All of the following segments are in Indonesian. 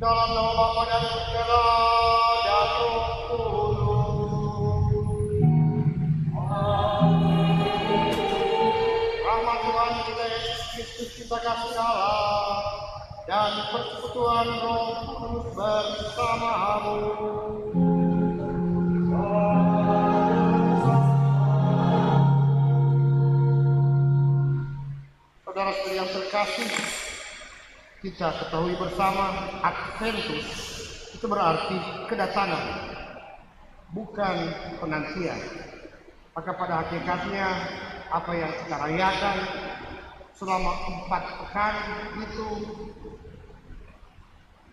Dalam nama Bapa dan Putra dan Roh Kudus. Amin. Rahmat Tuhan kita Yesus Kristus, kita kasih Allah, dan persekutuan Roh Kudus bersamamu. Saudara-saudari yang terkasih, kita ketahui bersama Adventus itu berarti kedatangan, bukan penantian. Maka pada hakikatnya apa yang kita rayakan selama 4 pekan itu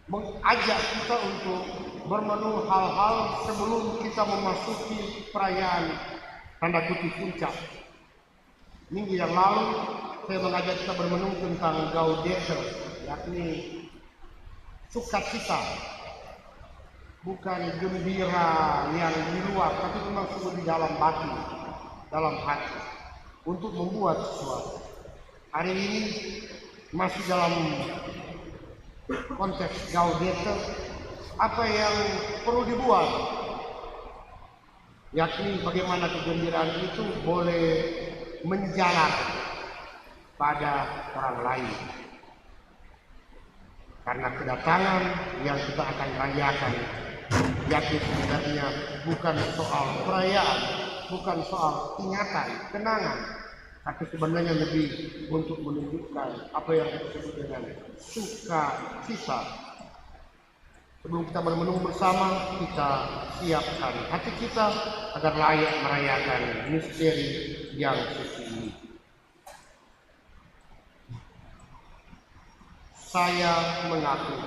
mengajak kita untuk bermenung hal-hal sebelum kita memasuki perayaan tanda kutip puncak. Minggu yang lalu saya mengajak kita bermenung tentang Gaudete, yakni sukacita, bukan gembira yang di luar, tapi memang sungguh di dalam batin, dalam hati, untuk membuat sesuatu. Hari ini masih dalam konteks Gaudete, apa yang perlu dibuat, yakni bagaimana kegembiraan itu boleh menjalar pada orang lain. Karena kedatangan yang kita akan rayakan, yakni sebenarnya bukan soal perayaan, bukan soal ingatan, kenangan, tapi sebenarnya lebih untuk menunjukkan apa yang kita sebut dengan sukacita. Sebelum kita bermenung bersama, kita siapkan hati kita agar layak merayakan misteri yang suci ini. Saya mengaku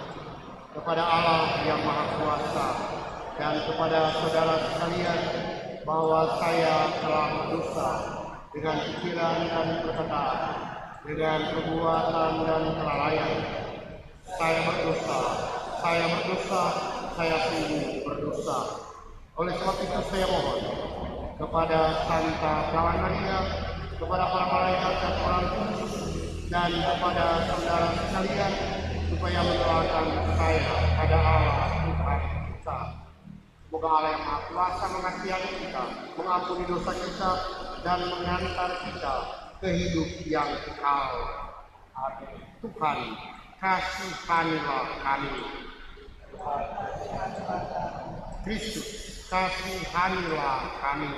kepada Allah yang Maha Kuasa dan kepada saudara sekalian bahwa saya telah berdosa dengan pikiran dan perkataan, dengan perbuatan dan kelalaian. Saya berdosa, saya sungguh berdosa. Oleh sebab itu saya mohon kepada Santa Perawan Maria, kepada para malaikat dan orang kudus, dan kepada saudara sekalian supaya mendoakan saya pada Allah Tuhan kita. Semoga Allah yang Maha Kuasa mengasihani kita, mengampuni dosa kita, dan mengantar kita ke hidup yang kekal. Amin. Tuhan, kasihanilah kami. Kristus, kasihanilah kami.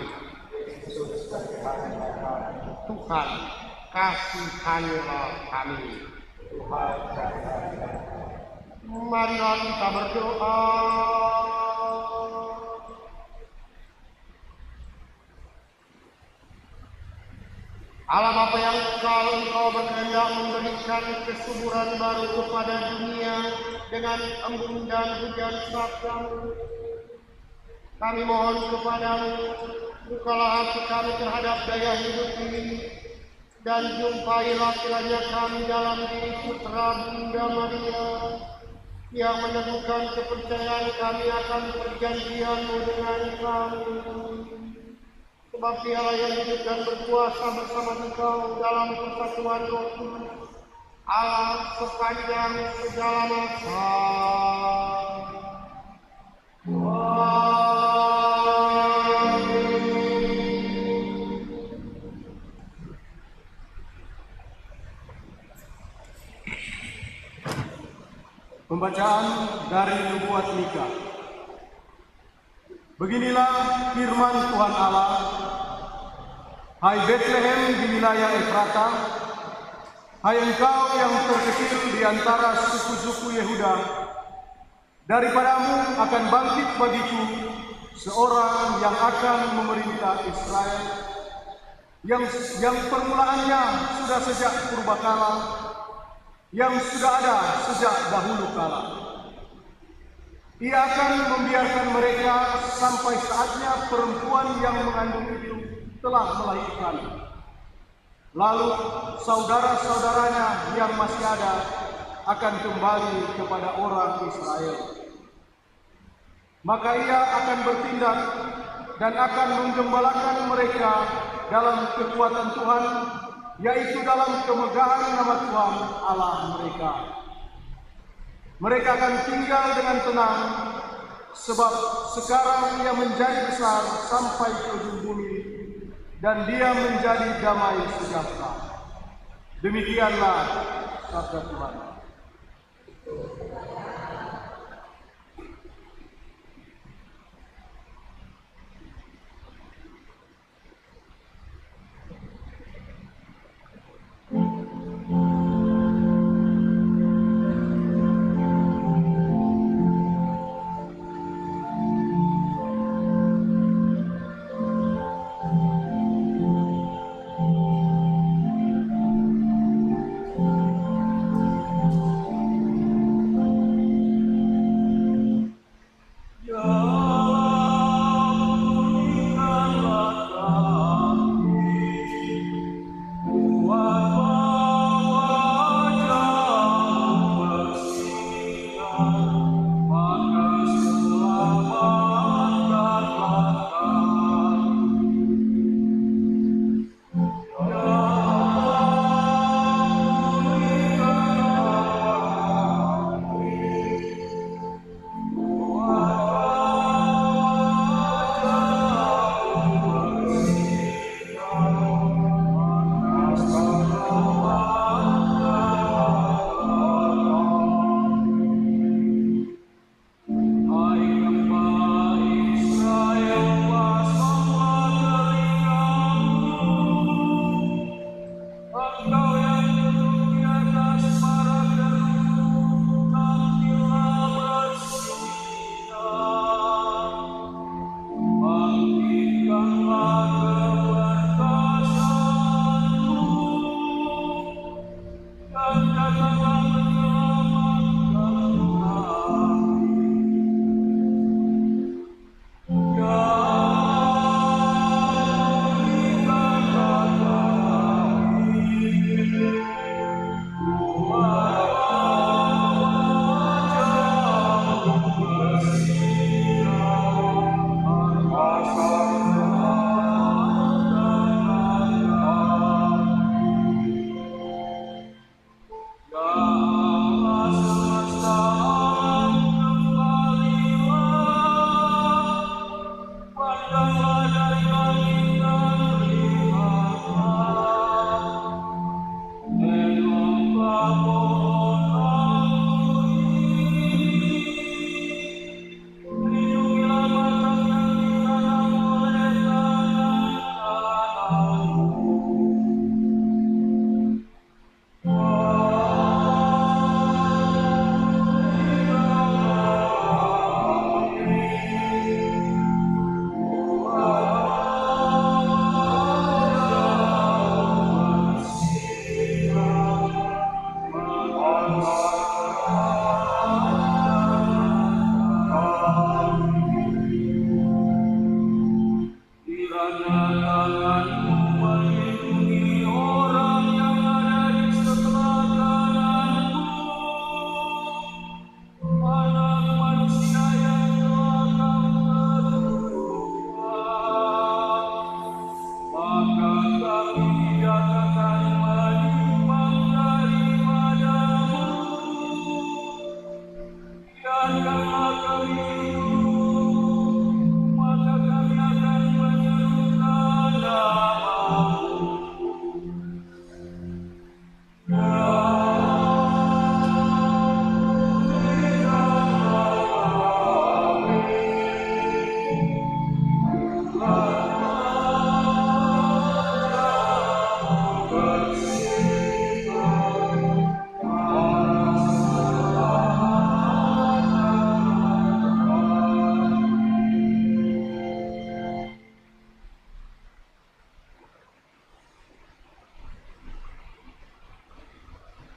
Tuhan, kasihanilah kami. Marilah kita berdoa. Allah Bapa yang kekal, Engkau berkehendak memberikan kesuburan baru kepada dunia dengan embun dan hujan sabda-Mu. Kami mohon kepadamu, bukalah hati kami terhadap daya hidup ini, dan jumpailah kiranya kami dalam diri Putra Bunda Maria, yang meneguhkan kepercayaan kami akan perjanjian-Mu dengan kami. Sebab Dialah yang hidup dan berkuasa bersama Engkau dalam persatuan Roh Kudus, Allah sepanjang segala masa. Pembacaan dari Nubuat Mika. Beginilah firman Tuhan Allah. Hai Bethlehem di wilayah Efrata, hai engkau yang terkecil di antara suku-suku Yehuda, daripadamu akan bangkit bagiku seorang yang akan memerintah Israel, yang permulaannya sudah sejak purbakala, yang sudah ada sejak dahulu kala. Ia akan membiarkan mereka sampai saatnya perempuan yang mengandung itu telah melahirkan. Lalu saudara-saudaranya yang masih ada akan kembali kepada orang Israel. Maka ia akan bertindak dan akan menggembalakan mereka dalam kekuatan Tuhan, yaitu dalam kemegahan nama Tuhan Allah mereka. Mereka akan tinggal dengan tenang, sebab sekarang ia menjadi besar sampai ke ujung bumi, dan dia menjadi damai sejahtera. Demikianlah sabda Tuhan.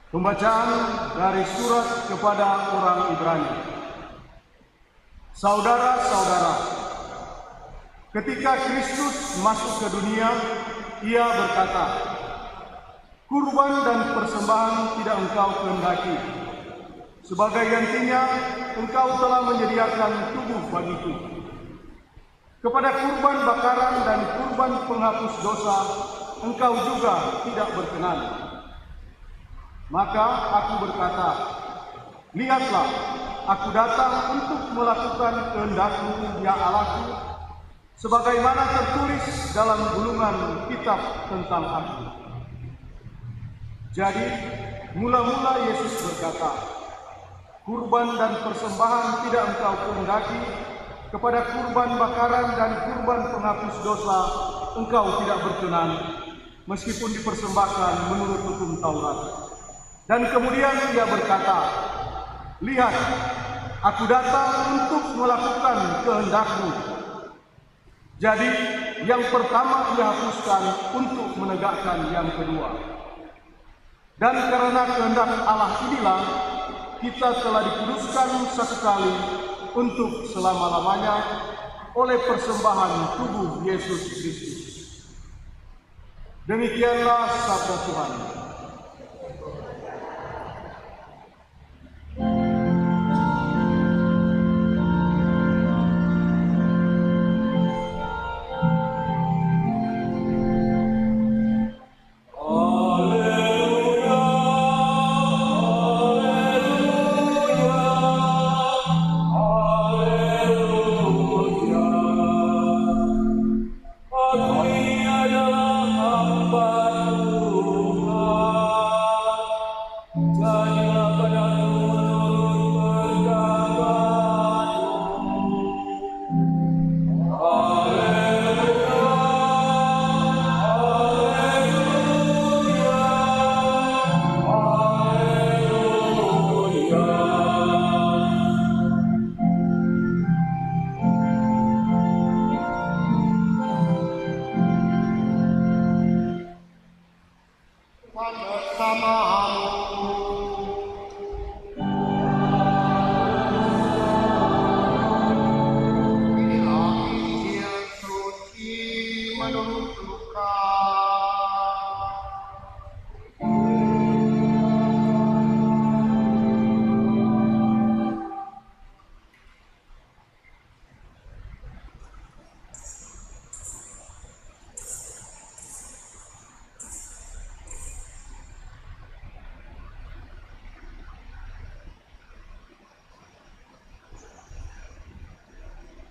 Pembacaan dari surat kepada orang Ibrani. Saudara-saudara, ketika Kristus masuk ke dunia, ia berkata, "Kurban dan persembahan tidak engkau kehendaki. Sebagai gantinya, engkau telah menyediakan tubuh bagiku. Kepada kurban bakaran dan kurban penghapus dosa, engkau juga tidak berkenan. Maka aku berkata, Lihatlah, aku datang untuk melakukan kehendak-Mu, ya Allahku, sebagaimana tertulis dalam gulungan kitab tentang aku. Jadi, mula-mula Yesus berkata, kurban dan persembahan tidak Engkau kehendaki, kepada kurban bakaran dan kurban penghapus dosa Engkau tidak berkenan, meskipun dipersembahkan menurut hukum Taurat. Dan kemudian Ia berkata, lihat, aku datang untuk melakukan kehendak-Mu. Jadi, yang pertama Ia hapuskan untuk menegakkan yang kedua. Dan karena kehendak Allah inilah, kita telah dikuduskan satu kali untuk selama-lamanya oleh persembahan tubuh Yesus Kristus. Demikianlah sabda Tuhan.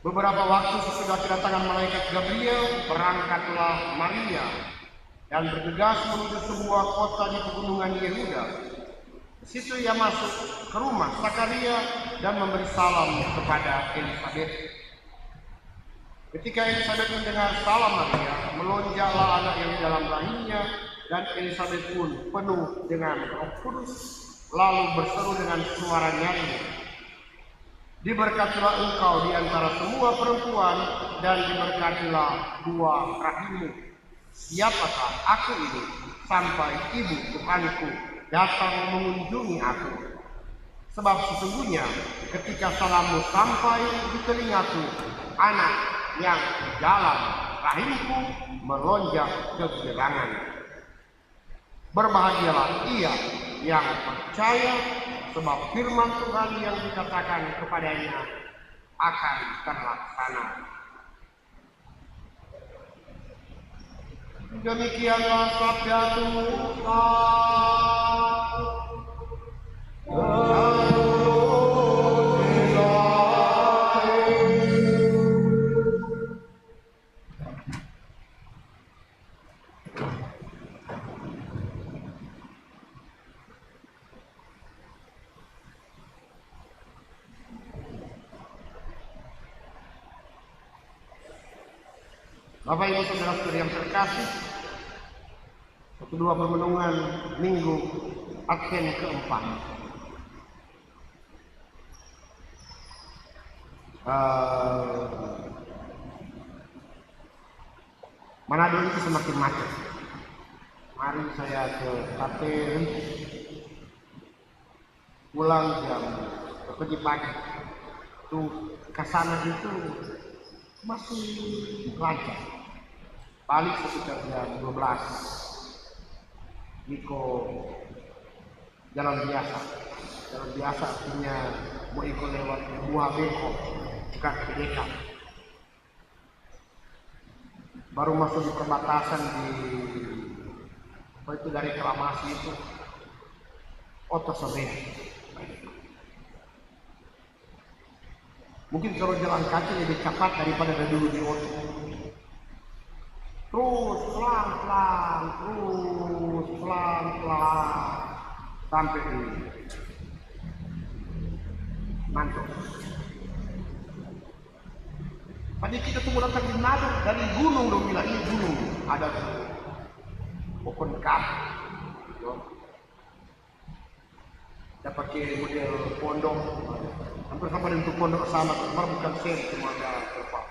Beberapa waktu sesudah kedatangan malaikat Gabriel, berangkatlah Maria dan bergegas menuju sebuah kota di pegunungan Yehuda. Di situ ia masuk ke rumah Zakaria dan memberi salam kepada Elisabet. Ketika Elisabet mendengar salam Maria, melonjaklah anak yang di dalam rahimnya, dan Elisabet pun penuh dengan Roh Kudus, lalu berseru dengan suara nyaring, diberkatilah engkau di antara semua perempuan, dan diberkatilah buah rahimmu. Siapakah aku ini, sampai ibu Tuhanku datang mengunjungi aku? Sebab sesungguhnya ketika salammu sampai di telingaku, anak yang di dalam rahimku melonjak kegirangan. Berbahagialah ia yang percaya, sebab firman Tuhan yang dikatakan kepadanya akan terlaksana. Demikianlah sabda Tuhan. Bapak Ibu Saudara-saudari yang terkasih, kedua permenungan Minggu Advent keempat. Manado itu semakin macet. Mari saya ke Kapten, pulang jam pergi pagi. Tuh kesana itu masih lancar. Balik sekitar jam 12. Niko jalan biasa. Jalan biasa artinya mau ikut lewat buah beko, bukan ke deka. Baru masuk di perbatasan di apa itu dari reklamasi itu, Oto Sobek. Mungkin kalau jalan kaki lebih cepat daripada dari dulu di oto. Terus pelan-pelan, terus pelan-pelan sampai di Manto. Tadi kita tunggu datang di Manado dari gunung dong, bilang ini gunung ada open cup. Kita pakai model pondok, hampir sama dengan pondok sama, cuma bukan sen, cuma ada tempat.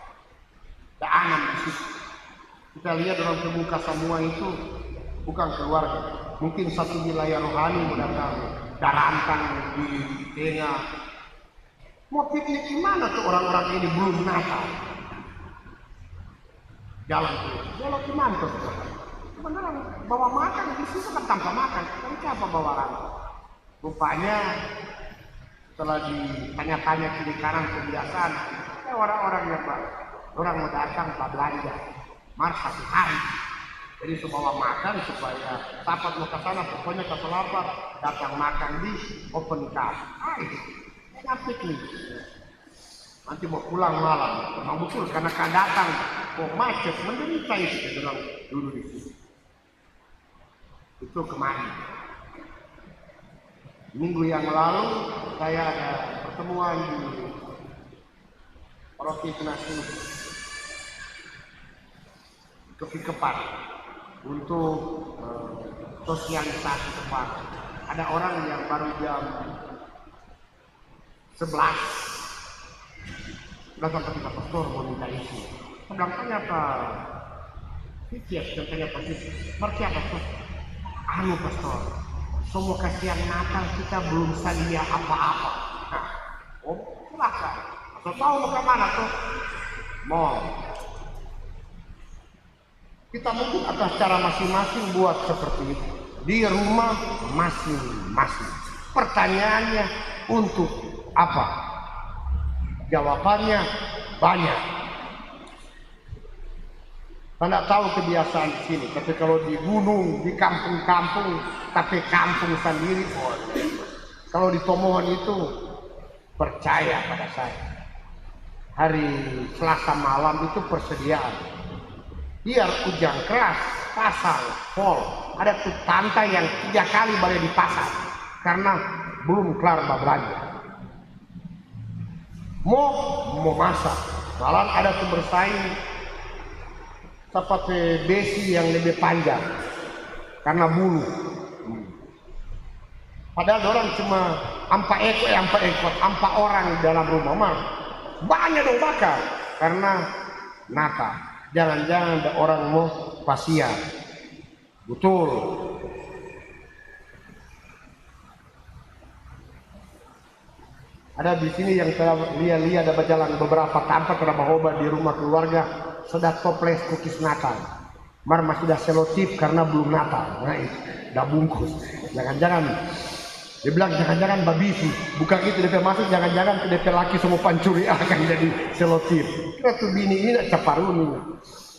Ada anam di situ. Kita lihat dalam terbuka semua itu bukan keluarga, mungkin satu wilayah rohani mendatang darantang di tengah. Mau piknik gimana tuh orang-orang ini belum Natal? Jalan gimana tuh? Sebenarnya bawa makan di situ kan tanpa makan, tapi siapa bawa rantau? Rupanya setelah ditanya-tanya kiri kanan kebiasaan, orang-orang yang orang mau datang belanja, satu hari. Jadi semua makan supaya sahabat mau ke sana, pokoknya ke Selapat datang makan di open car. Enak piknik. Nanti mau pulang malam, memang betul karena kan datang kok macet, menderita itu dalam dulu di sini. Itu kemarin. Minggu yang lalu saya ada pertemuan di Paroki Ignatius Kepikepan untuk sosialisasi tempat. Ada orang yang baru jam 11 datang ke kita, pastor mau minta isi. Sedang tanya Pak Fitias, tanya Pak Fitias, berarti apa pastor? Anu pastor, semua kasihan Natal kita belum sadia apa-apa. Nah, silakan. Atau tahu mau kemana tuh? Mall. Kita mungkin atas cara masing-masing buat seperti itu di rumah masing-masing. Pertanyaannya untuk apa? Jawabannya banyak. Anda tahu kebiasaan di sini, tapi kalau di gunung, di kampung-kampung, tapi kampung sendiri boleh. Kalau di Tomohon itu percaya pada saya. Hari Selasa malam itu persediaan. Biar hujan keras, pasar full. Ada tuh pantai yang 3 kali balik di pasar karena belum kelar belanja. Mau masak, malah ada tuh bersaing seperti besi yang lebih panjang karena bulu. Padahal orang cuma 4 ekor, 4 orang dalam rumah mah banyak dong bakar karena Natal. Jangan-jangan ada orang mau pasian. Betul. Ada di sini yang saya lihat ada berjalan beberapa tampak ada bahoba di rumah keluarga sudah toples cookies Natal. Masih sudah selotip karena belum Natal. Nah, udah bungkus. Jangan-jangan dia bilang jangan-jangan babisi. Bukan itu DP masuk, jangan-jangan DP laki semua pancuri akan jadi selotip. Kira tuh bini ini nak caparuni.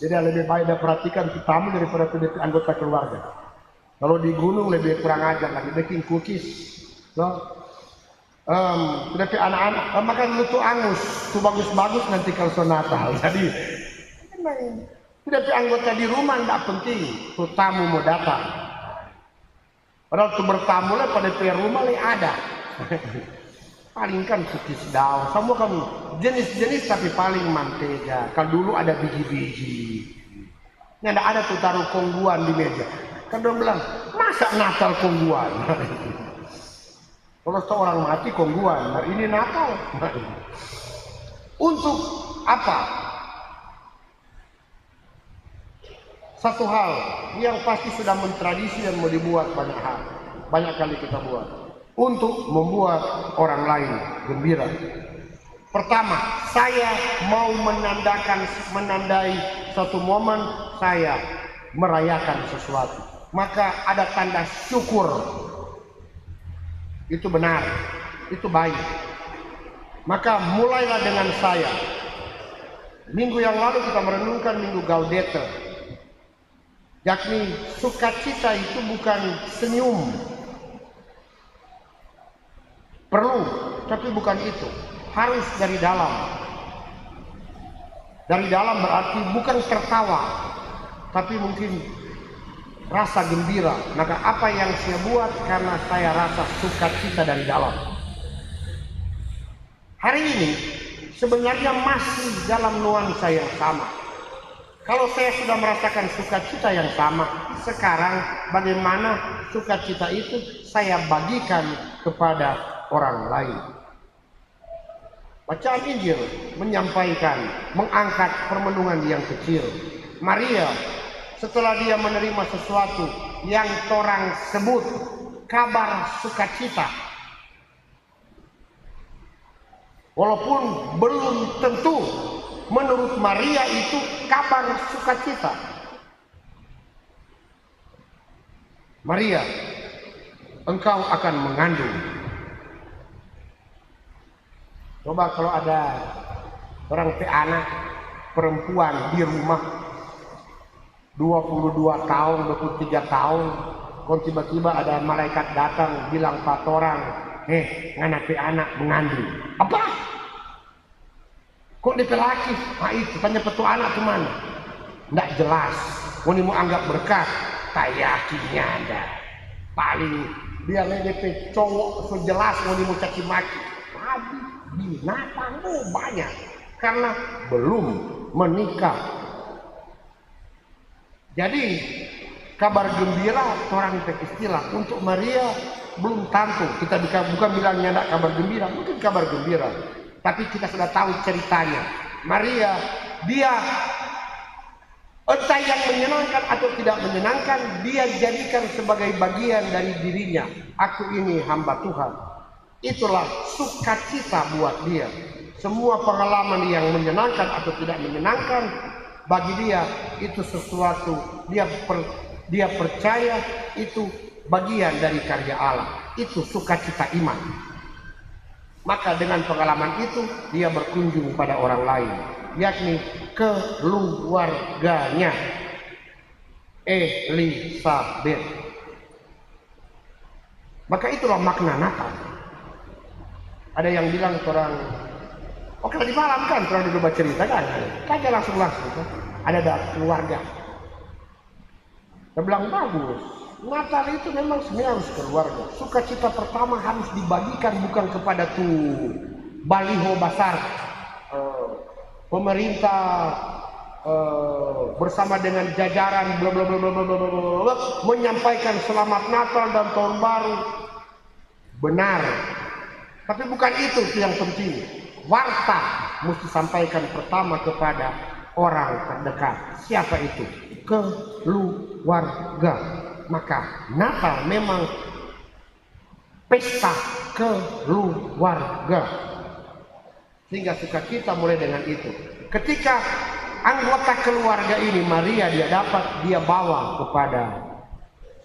Jadi lebih baik dia perhatikan tamu daripada DP anggota keluarga. Kalau di gunung lebih kurang ajar lagi bikin cookies. No? DP anak-anak makan dulu tuh angus, tuh bagus-bagus nanti kalau Natal. Jadi DP anggota di rumah tidak penting, tuh tamu mau datang. Padahal tuh bertamu lah pada DP rumah nih ada. Paling kan cookies daun, semua kamu jenis-jenis tapi paling mantega. Kalau dulu ada biji-biji. Ini ada tuh taruh kongguan di meja. Kan dia bilang masa Natal kongguan. Kalau seorang mati kongguan, nah ini Natal. Untuk apa? Satu hal yang pasti sudah mentradisi dan mau dibuat banyak hal. Banyak kali kita buat. Untuk membuat orang lain gembira. Pertama, saya mau menandai satu momen saya merayakan sesuatu. Maka ada tanda syukur. Itu benar, itu baik. Maka mulailah dengan saya. Minggu yang lalu kita merenungkan Minggu Gaudete. Yakni sukacita itu bukan senyum. Perlu, tapi bukan itu. harus dari dalam. Dari dalam berarti bukan tertawa, tapi mungkin rasa gembira. Maka apa yang saya buat karena saya rasa sukacita dari dalam. Hari ini sebenarnya masih dalam nuansa yang sama. Kalau saya sudah merasakan sukacita yang sama, sekarang bagaimana sukacita itu saya bagikan kepada orang lain. Bacaan Injil menyampaikan, mengangkat permenungan yang kecil. Maria, setelah dia menerima sesuatu yang orang sebut kabar sukacita, walaupun belum tentu menurut Maria itu kabar sukacita. Maria, engkau akan mengandung. Coba kalau ada orang anak perempuan di rumah 22 tahun, 23 tahun, kok tiba-tiba ada malaikat datang bilang pat orang, nganak anak mengandung. Apa? Kok DP laki? Nah itu tanya petu anak ke mana? Nggak jelas. Ini mau anggap berkat, tak yakinnya ada. Paling dia DP cowok sejelas ini mau caci maki. Tapi binatang banyak karena belum menikah. Jadi kabar gembira orang istilah untuk Maria belum tentu. Kita bukan bilangnya enggak kabar gembira, mungkin kabar gembira. Tapi kita sudah tahu ceritanya. Maria, dia entah yang menyenangkan atau tidak menyenangkan, dia jadikan sebagai bagian dari dirinya. Aku ini hamba Tuhan. Itulah sukacita buat dia. Semua pengalaman yang menyenangkan atau tidak menyenangkan, bagi dia itu sesuatu, dia percaya itu bagian dari karya Allah. Itu sukacita iman. Maka dengan pengalaman itu dia berkunjung pada orang lain, yakni keluarganya Elisabeth. Maka itulah makna Natal. Ada yang bilang orang, oh kalau di malam kan orang dicoba cerita kan, kagak langsung kan. Ada keluarga. Dia bilang bagus. Natal itu memang sebenarnya harus keluarga. Sukacita pertama harus dibagikan bukan kepada tuh baliho besar pemerintah bersama dengan jajaran bla bla bla bla bla bla menyampaikan selamat Natal dan tahun baru. Benar. Tapi bukan itu yang penting. Warta mesti sampaikan pertama kepada orang terdekat. Siapa itu? Keluarga. Maka Natal memang pesta keluarga. Sehingga sukacita mulai dengan itu. Ketika anggota keluarga ini Maria dia bawa kepada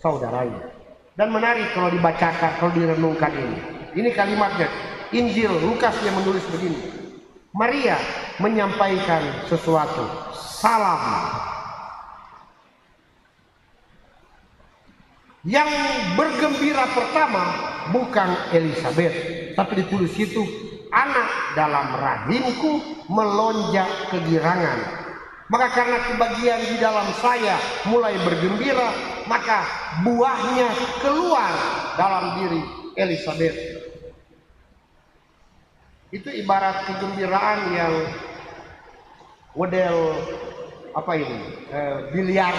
saudaranya. Dan menarik kalau dibacakan, kalau direnungkan ini. Ini kalimatnya. Injil Lukas yang menulis begini. Maria menyampaikan sesuatu. Salam. Yang bergembira pertama bukan Elisabeth, tapi ditulis itu anak dalam rahimku melonjak kegirangan. Maka karena kebahagiaan di dalam saya mulai bergembira, maka buahnya keluar dalam diri Elisabeth. Itu ibarat kegembiraan yang model apa ini? Biliar,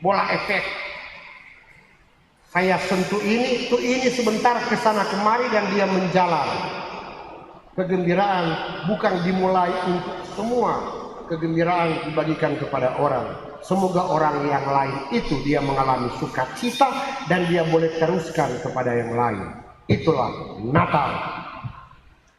bola efek. Saya sentuh ini, tuh ini sebentar ke sana kemari dan dia menjalar. Kegembiraan bukan dimulai untuk semua. Kegembiraan dibagikan kepada orang. Semoga orang yang lain itu dia mengalami sukacita dan dia boleh teruskan kepada yang lain. Itulah Natal.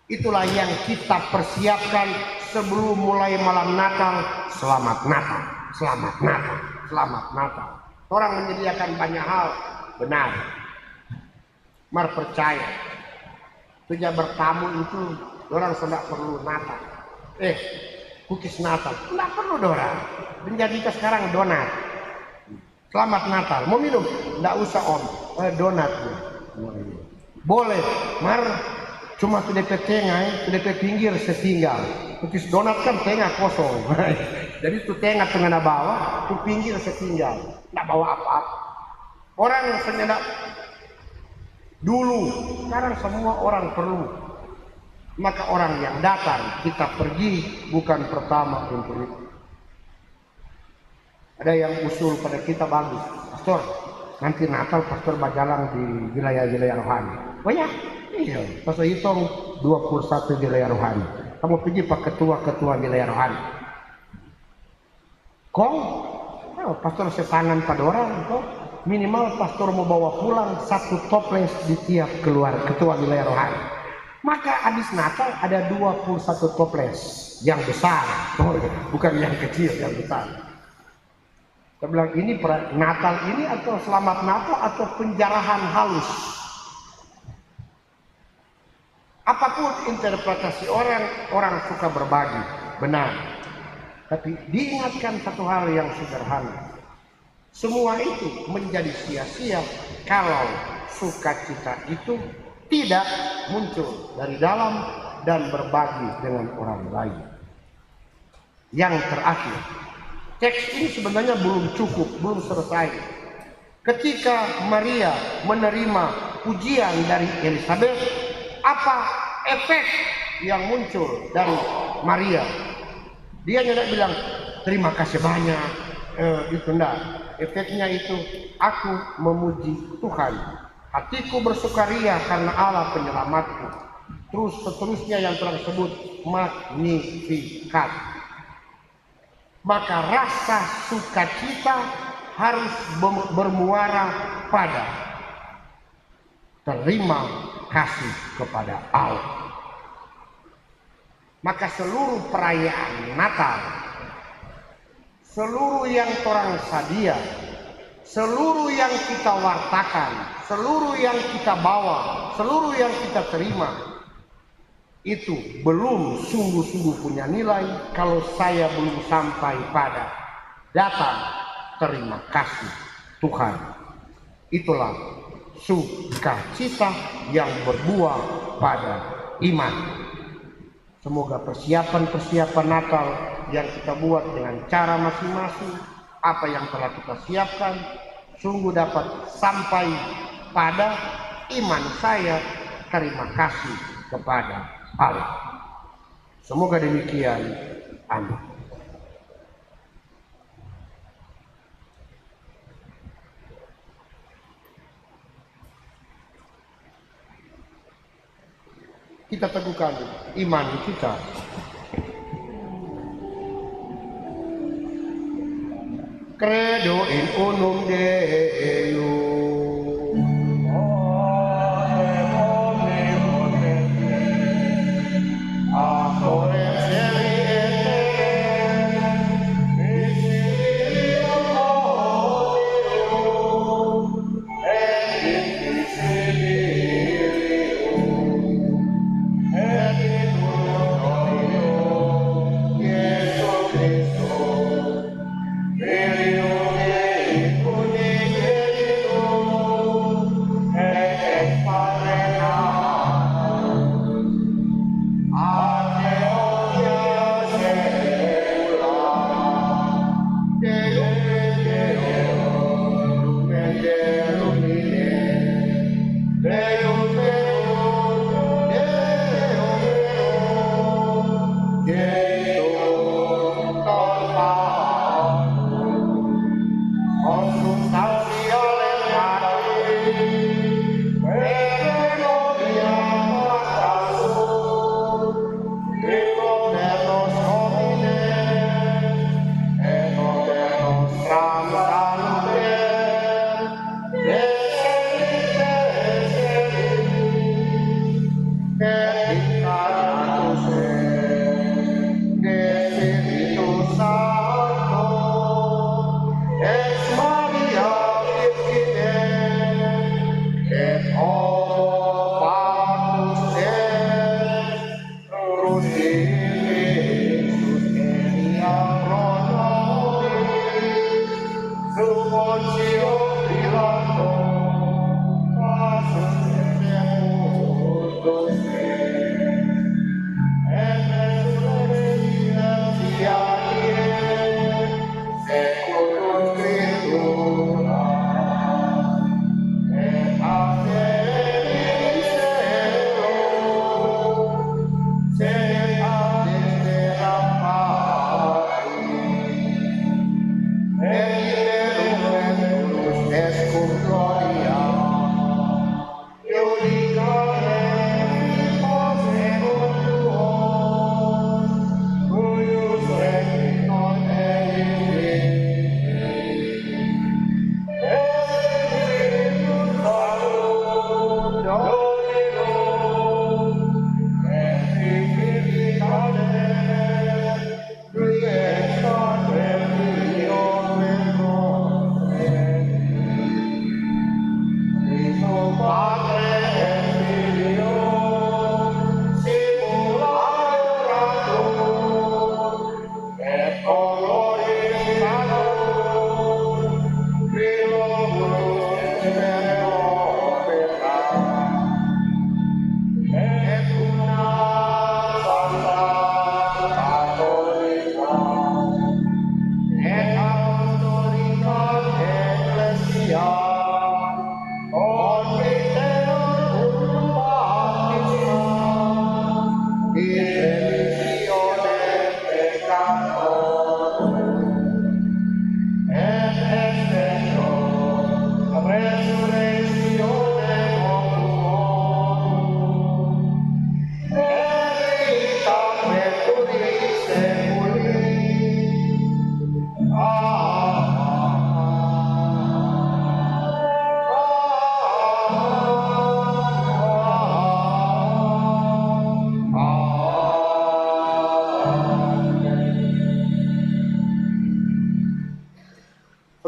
Itulah yang kita persiapkan sebelum mulai malam Natal. Selamat Natal, selamat Natal, selamat Natal. Orang menyediakan banyak hal. Benar, mar percaya. Tujuan bertamu itu orang sudah perlu Natal. Cookies Natal, tidak perlu orang. Menjadikan sekarang donat. Selamat Natal, mau minum? Tidak usah om, donat. Boleh, mar Cuma tu DP tengah, tu DP pinggir setinggal. Kutis donat kan tengah kosong. Jadi tu tengah tengah bawah, tu pinggir setinggal. Nggak bawa apa-apa. Orang senyadak dulu, sekarang semua orang perlu. Maka orang yang datang kita pergi bukan pertama untuk itu. Ada yang usul pada kita bagus, Pastor. Nanti Natal Pastor berjalan di wilayah-wilayah rohani. Oh ya, iya. Pastor hitung 21 wilayah rohani. Kamu pergi pak ketua-ketua wilayah rohani. Kong, oh, Pastor setangan pada orang, kok minimal Pastor mau bawa pulang 1 toples di tiap keluar ketua wilayah rohani. Maka habis Natal ada 21 toples yang besar, oh, bukan yang kecil, yang besar. Saya bilang ini Natal ini atau selamat Natal atau penjarahan halus. Apapun interpretasi orang suka berbagi, benar. Tapi diingatkan satu hal yang sederhana. Semua itu menjadi sia-sia kalau sukacita itu tidak muncul dari dalam dan berbagi dengan orang lain. Yang terakhir, teks ini sebenarnya belum cukup, belum selesai. Ketika Maria menerima pujian dari Elizabeth, apa efek yang muncul dari Maria? Dia tidak bilang terima kasih banyak, itu enggak. Efeknya itu aku memuji Tuhan, hatiku bersukaria karena Allah penyelamatku. Terus seterusnya yang telah disebut Magnificat. Maka rasa sukacita harus bermuara pada terima kasih kepada Allah. Maka seluruh perayaan Natal, seluruh yang orang sadia, seluruh yang kita wartakan, seluruh yang kita bawa, seluruh yang kita terima, itu belum sungguh-sungguh punya nilai kalau saya belum sampai pada datang terima kasih Tuhan. Itulah sukacita yang berbuah pada iman. Semoga persiapan-persiapan Natal yang kita buat dengan cara masing-masing, apa yang telah kita siapkan, sungguh dapat sampai pada iman saya terima kasih kepada Allah. Semoga demikian. Amin. Kita teguhkan iman kita. Credo in unum Deum. Amen.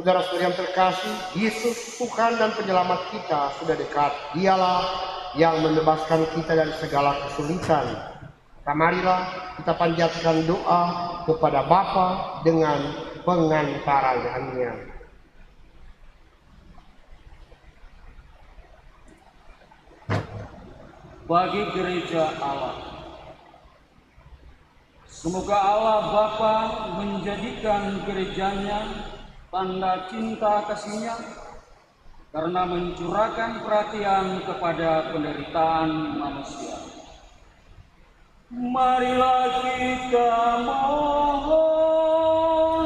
Saudara-saudara yang terkasih, Yesus Tuhan dan Penyelamat kita sudah dekat. Dialah yang membebaskan kita dari segala kesulitan. Marilah kita panjatkan doa kepada Bapa dengan pengantarannya. Bagi gereja Allah, semoga Allah Bapa menjadikan gerejanya tanda cinta kasih-Nya karena mencurahkan perhatian kepada penderitaan manusia. Marilah kita mohon,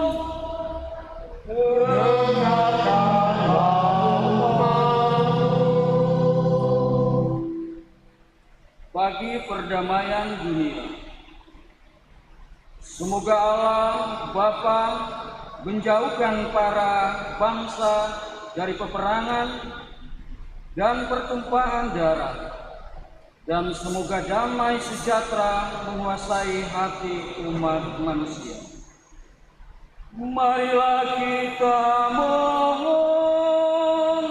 bagi perdamaian dunia. Semoga Allah Bapa menjauhkan para bangsa dari peperangan dan pertumpahan darah, dan semoga damai sejahtera menguasai hati umat manusia. Marilah kita mohon,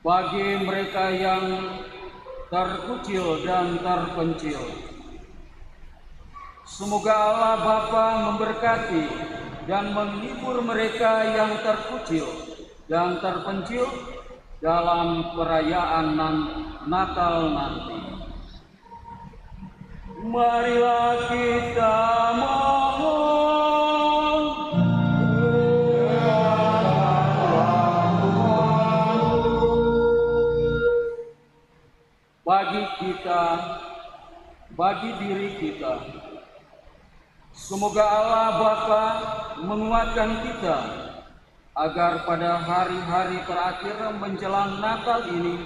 bagi mereka yang terkucil dan terpencil. Semoga Allah Bapa memberkati dan menghibur mereka yang terkucil dan terpencil dalam perayaan Natal nanti. Marilah kita mohon, bagi kita, bagi diri kita. Semoga Allah Bapa menguatkan kita agar pada hari-hari terakhir menjelang Natal ini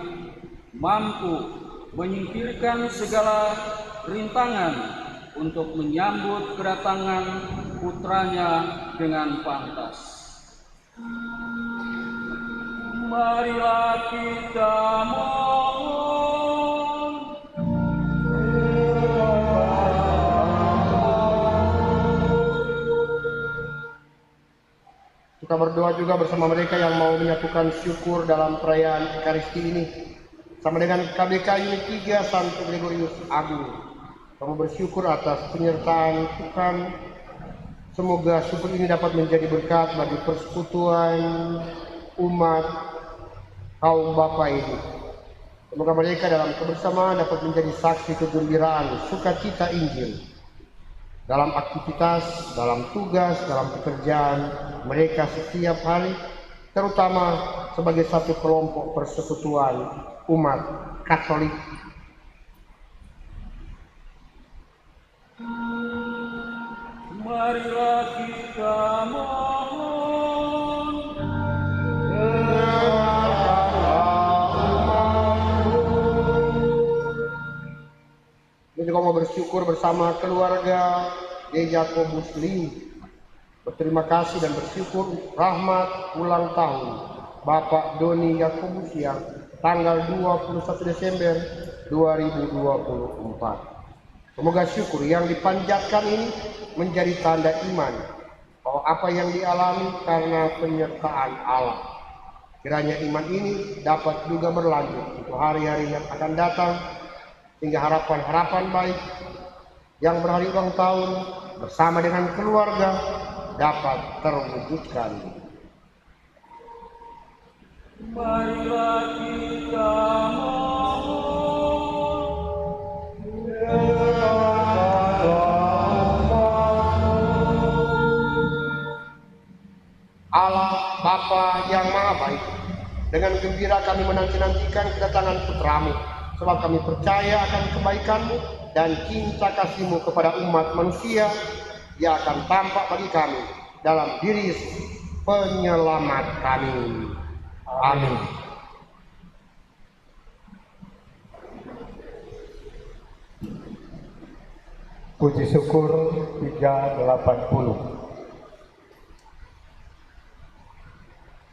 mampu menyingkirkan segala rintangan untuk menyambut kedatangan putranya dengan pantas. Marilah kita mohon, kita berdoa juga bersama mereka yang mau menyatukan syukur dalam perayaan Ekaristi ini. Sama dengan KBK Unit 3 Santo Gregorius Agung. Kami bersyukur atas penyertaan Tuhan. Semoga syukur ini dapat menjadi berkat bagi persekutuan umat kaum Bapa ini. Semoga mereka dalam kebersamaan dapat menjadi saksi kegembiraan, sukacita Injil. Dalam aktivitas, dalam tugas, dalam pekerjaan mereka setiap hari, terutama sebagai satu kelompok persekutuan umat Katolik. marilah kita mohon. Kita juga mau bersyukur bersama keluarga De Yakobus Liu. Berterima kasih dan bersyukur rahmat ulang tahun Bapak Doni Yakobus yang tanggal 21 Desember 2024. Semoga syukur yang dipanjatkan ini menjadi tanda iman bahwa apa yang dialami karena penyertaan Allah. Kiranya iman ini dapat juga berlanjut untuk hari-hari yang akan datang, sehingga harapan-harapan baik yang berhari ulang tahun bersama dengan keluarga dapat terwujudkan. Marilah kita mohon. Allah Bapa yang Maha Baik, dengan gembira kami menanti-nantikan kedatangan Putramu, sebab kami percaya akan kebaikan-Mu dan cinta kasih-Mu kepada umat manusia yang akan tampak bagi kami dalam diri penyelamat kami. Amin. Puji syukur 380.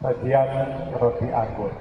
Sajian roti anggur.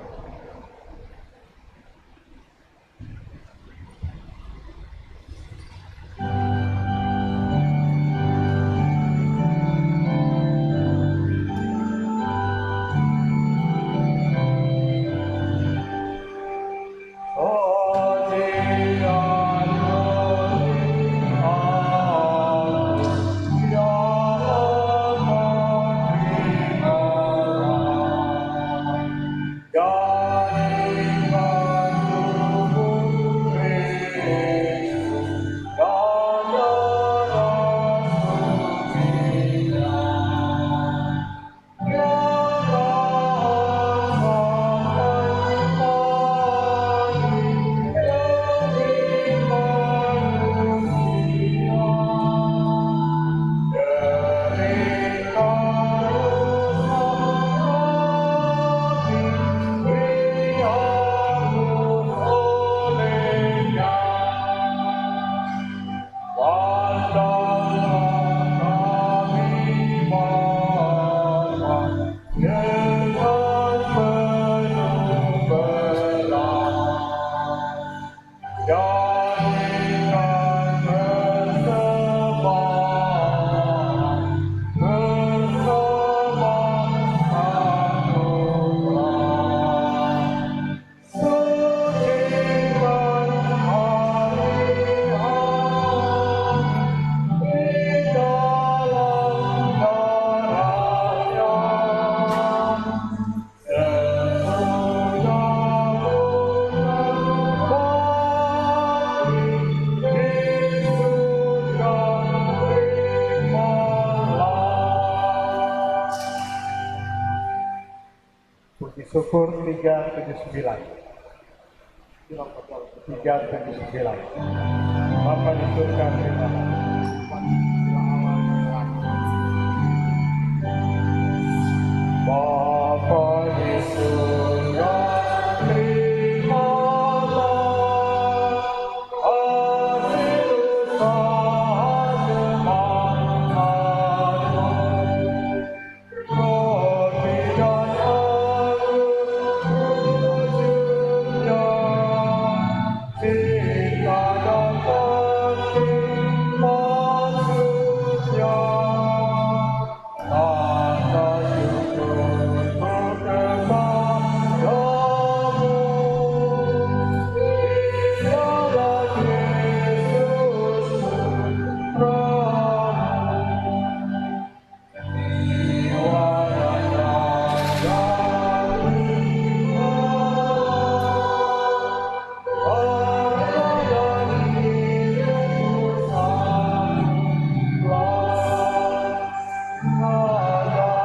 Puji syukur 379. 379. Bapa di surga, terima kasih. Bapa di surga, terimalah hasil usaha semangatmu. Roti dan wujudnya, cinta dan kasih maksudnya. Tanda syukur kepadamu, dialah Kristus putramu. Jiwa dan raga harta dan hidupku sambunglah.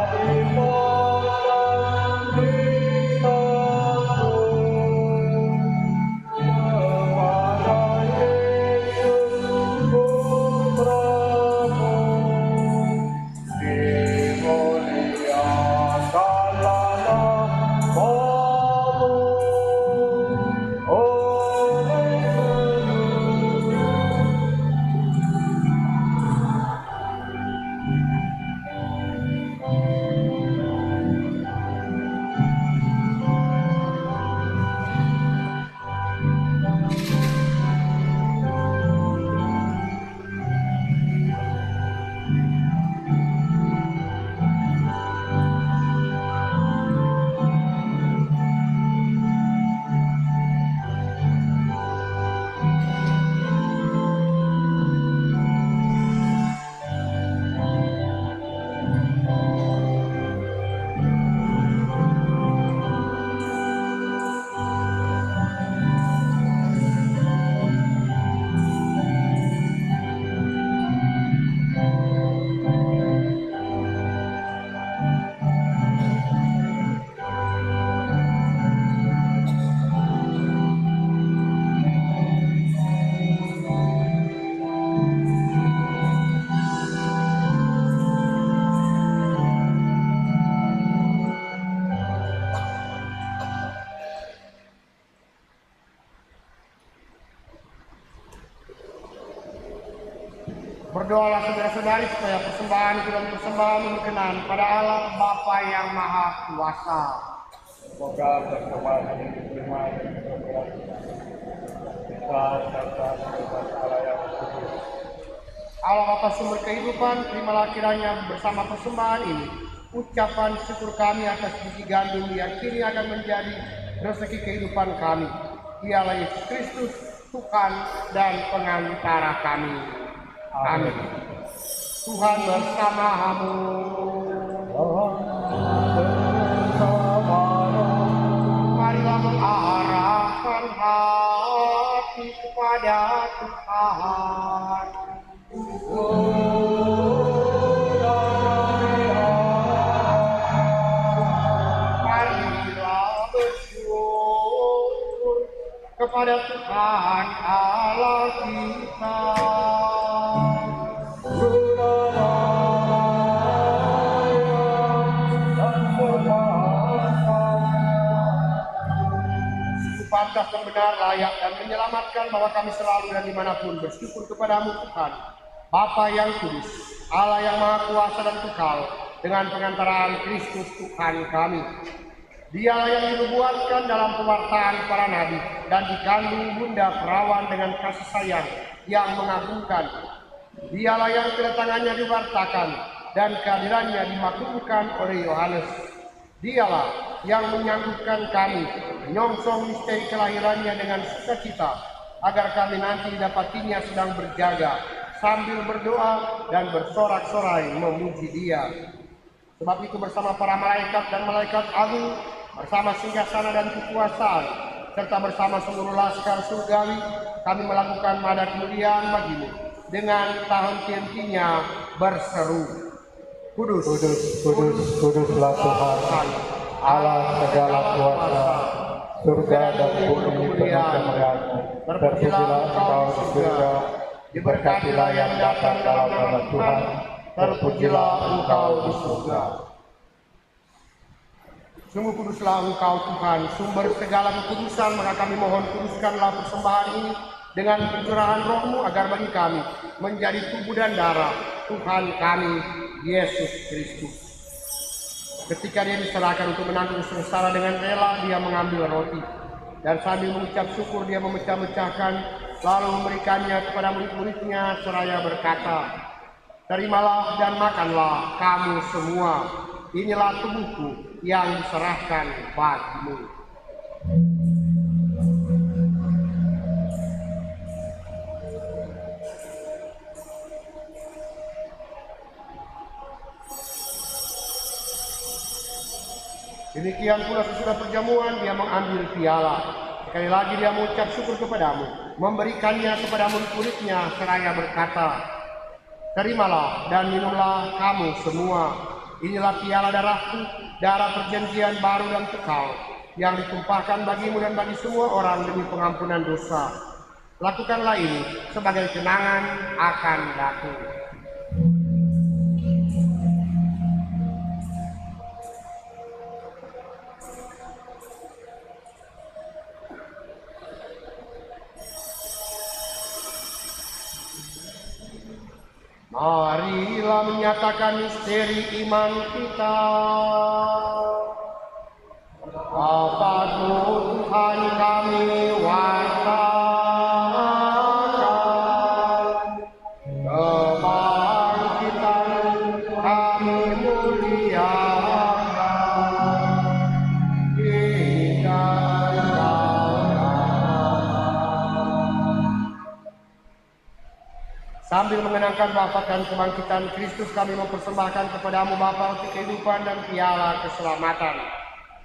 Ada ibadah Kristaku kepada Yesus putramu. Dimuliakanlah namamu oleh Berdoalah saudara-saudari supaya persembahan itu dan persembahan berkenan pada Allah Bapa yang Maha Kuasa. semoga persembahan ini diterima dan berkenan kita serta seluruh Allah yang kudus. Allah Bapa sumber kehidupan, terimalah kiranya bersama persembahan ini ucapan syukur kami atas biji gandum yang kini akan menjadi rezeki kehidupan kami. Dialah Yesus Kristus, Tuhan dan pengantara kami. Amin. Tuhan bersamamu. berbakti kepada Tuhan. Marilah bersyukur kepada Tuhan Allah kita. Pantas dan benar, layak dan menyelamatkan bahwa kami selalu dan dimanapun bersyukur kepadamu Tuhan, Bapa yang kudus, Allah yang maha kuasa dan kekal, dengan pengantaraan Kristus Tuhan kami. Dialah yang dinubuatkan dalam pewartaan para nabi dan dikandung bunda perawan dengan kasih sayang yang mengagumkan. Dialah yang kedatangannya diwartakan dan kehadirannya dimaklumkan oleh Yohanes. Dialah yang menyanggupkan kami menyongsong misteri kelahirannya dengan sukacita, agar kami nanti didapatinya sedang berjaga sambil berdoa dan bersorak-sorai memuji Dia. Sebab itu bersama para malaikat dan malaikat agung, bersama singgasana dan kekuasaan, serta bersama seluruh laskar surgawi, kami melakukan nada kemuliaan bagimu dengan tahun tientinya berseru, Kudus, Kudus, kudus, kuduslah Tuhan, Allah segala kuasa, surga dan bumi penuh kemuliaan-Mu. Terpujilah Engkau di surga, diberkatilah yang datang dalam nama Tuhan, terpujilah Engkau di surga. Sungguh kuduslah Engkau Tuhan, sumber segala kekudusan, maka kami mohon kuduskanlah persembahan ini dengan pencurahan Roh-Mu, agar bagi kami menjadi tubuh dan darah Tuhan kami Yesus Kristus. Ketika Dia diserahkan untuk menanggung sengsara dengan rela, Dia mengambil roti dan sambil mengucap syukur Dia memecah-mecahkan, lalu memberikannya kepada murid-muridnya seraya berkata, "Terimalah dan makanlah kamu semua, inilah tubuhku yang diserahkan bagimu." Demikian pula sesudah perjamuan Dia mengambil piala. Sekali lagi Dia mengucap syukur kepadamu, memberikannya kepada murid-muridnya seraya berkata, "Terimalah dan minumlah kamu semua. Inilah piala darahku, darah perjanjian baru dan kekal, yang ditumpahkan bagimu dan bagi semua orang demi pengampunan dosa. Lakukanlah ini sebagai kenangan akan aku." Marilah menyatakan misteri iman kita. Bapa Tuhan kami wartakan, kebangkitan kami muliakan, hingga sambil mengenangkan wafat dan kebangkitan Kristus, kami mempersembahkan kepadamu Bapa roti kehidupan dan piala keselamatan.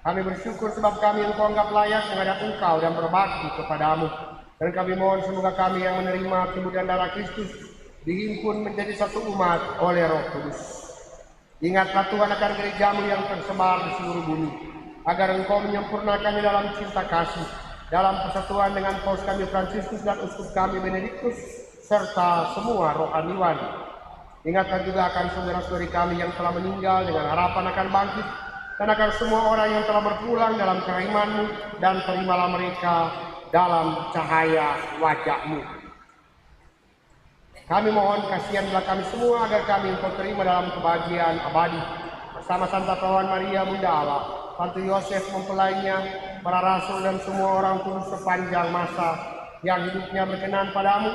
Kami bersyukur sebab kami Engkau anggap layak menghadap Engkau dan berbakti kepadamu. Dan kami mohon semoga kami yang menerima tubuh dan darah Kristus dihimpun menjadi satu umat oleh Roh Kudus. Ingatlah Tuhan akan gerejamu yang tersebar di seluruh bumi, agar Engkau menyempurnakannya dalam cinta kasih, dalam persatuan dengan Paus kami Fransiskus dan Uskup kami Benediktus, serta semua rohaniwan. Ingatkan juga akan saudara-saudari kami yang telah meninggal dengan harapan akan bangkit, dan akan semua orang yang telah berpulang dalam keiman-Mu, dan terimalah mereka dalam cahaya wajah-Mu. Kami mohon kasihanlah kami semua, agar kami Engkau terima dalam kebahagiaan abadi bersama Santa Perawan Maria Bunda Allah, Santo Yosef mempelainya, para rasul dan semua orang kudus sepanjang masa yang hidupnya berkenan padamu.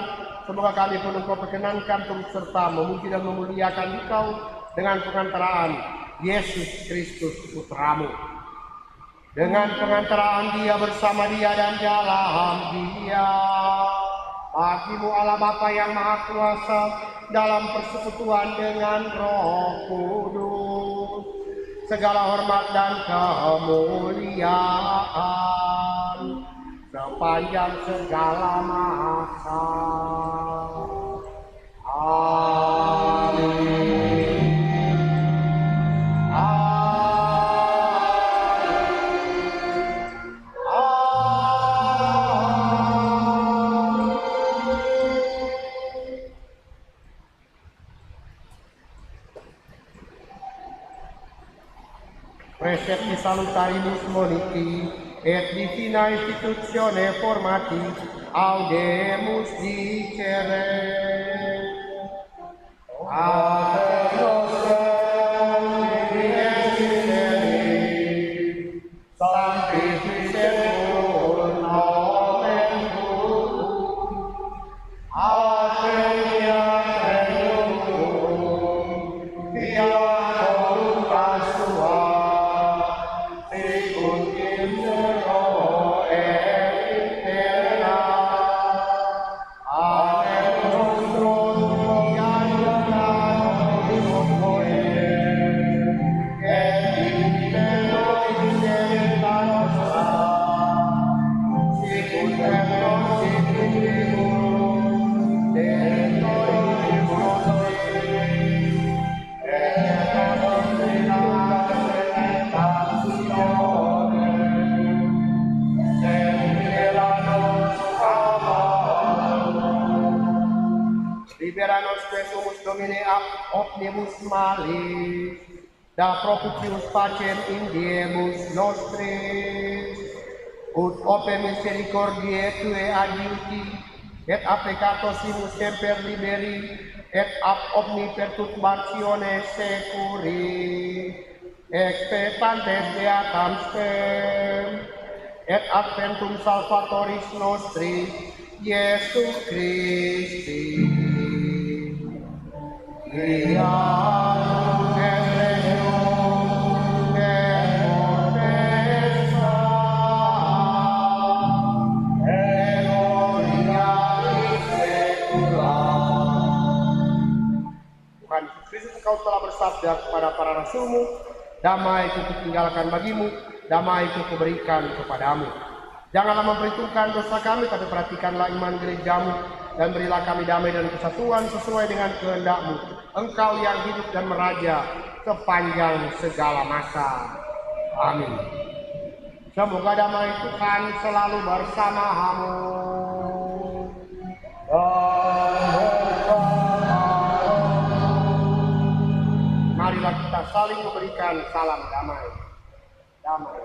Semoga kami pun Engkau perkenankan turut serta memuji dan memuliakan Engkau dengan pengantaraan Yesus Kristus Putramu. Dengan pengantaraan Dia, bersama Dia dan dalam Dia, bagimu Allah Bapa yang Maha Kuasa, dalam persekutuan dengan Roh Kudus, segala hormat dan kemuliaan sepanjang segala masa. Amin. Precepti salutarimus moniti et divina institutione formati audemus dicere. Pater noster qui es in celis, sanctificetur nomen tuum, adveniat regnum tuum, fiat voluntas tua, sicut in cielo et in terra. Amen nostrum quotidianum nobis hodie, et dimitte nobis debita nostra, sicut et nos dimittibus debitoribus nostris, et nos inducas in tentationem, sed libera nos a malo. Libera nos quesumus Domine ab omnibus malis, da propitius pacem in diebus nostris, ut ope misericordiae tue adiuti, et a peccatosimus semper liberi, et ab omni perturbatione securi, expectantes beatam spem, et adventum salvatoris nostri, Iesu Christi. Fiat et regnum et potestas et gloria in saecula. Tuhan Yesus Kristus, Engkau telah bersabda kepada para rasul-Mu, damai ku tinggalkan bagimu, damai ku berikan kepadamu. Janganlah memperhitungkan dosa kami, tapi perhatikanlah iman gerejamu, dan berilah kami damai dan kesatuan sesuai dengan kehendak-Mu. Engkau yang hidup dan meraja sepanjang segala masa. Amin. Semoga damai Tuhan selalu bersama-Mu. Marilah kita saling memberikan salam damai. Damai.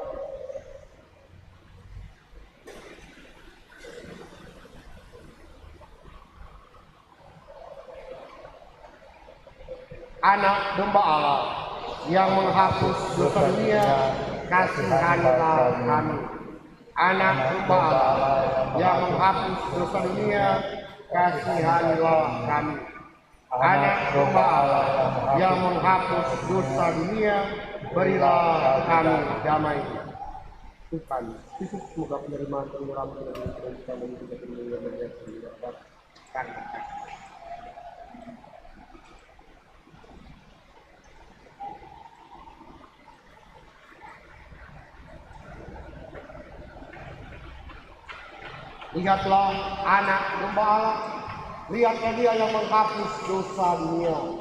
Anak domba Allah yang menghapus dosa dunia, kasihanilah kami. Anak domba Allah yang menghapus dosa dunia, kasihanilah kami. Anak domba Allah yang menghapus dosa dunia, berilah kami damai. Tuhan, Yesus semoga penerimaan pengurangan dan kita menjadi penerimaan yang dapat karena lihatlah anak domba Allah, lihatlah dia yang menghapus dosa dunia.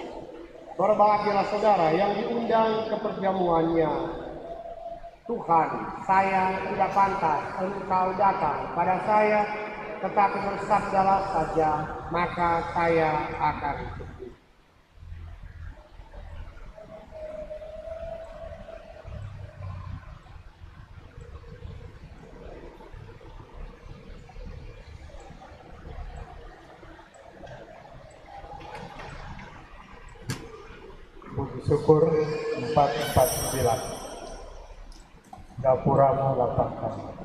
Berbahagialah saudara yang diundang ke perjamuannya. Tuhan, saya tidak pantas Engkau datang pada saya, tetapi bersabdalah saja, maka saya akan sembuh. Puji syukur 449. Gapuramu lapangkan.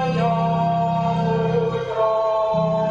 Menyambut roh